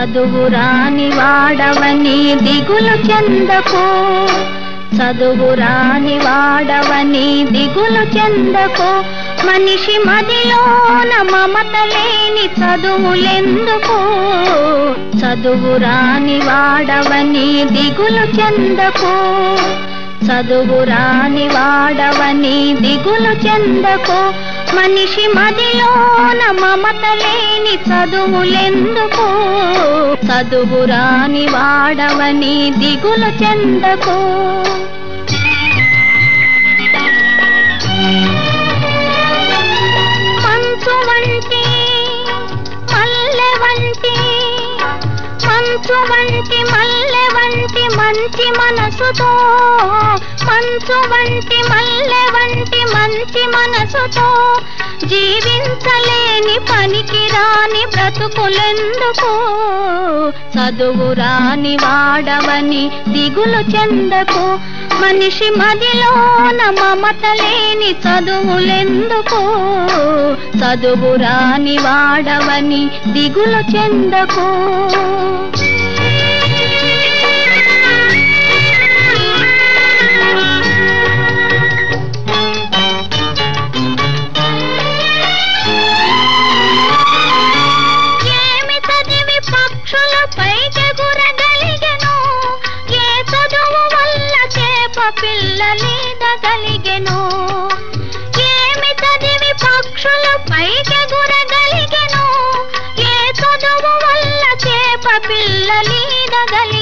చదువురాని వాడవని దిగులు చెందకు, చదువురాని వాడవని దిగులు చెందకు. మనిషి మదిలోన మమత లేని చదువులెందుకు, చదువురాని వాడవని దిగులు చెందకు, చదువురాని వాడవని దిగులు చెందకు. మనిషి మదిలోన మమత లేని చదువులెందుకు, చదువురాని వాడవని దిగులు చెందకు. మంచు వంటి మల్లె వంటి, మంచు వంటి మల్లె వంటి మంచి మనసుతో, మంచు వంటి మల్లె వంటి మంచి మనసుతో జీవించలేని పనికి రాని బ్రతుకులెందుకు, చదువురాని వాడవని దిగులు చెందకు. మనిషి మదిలోన మమత లేని చదువులెందుకు, చదువురాని వాడవని దిగులు చెందకు. పిల్లలీదగలిగెను, ఏమి చదివి పక్షుల పైకెగురగలిగెను, ఏ చదువు వల్ల చేప పిల్లలీదగలిగెను.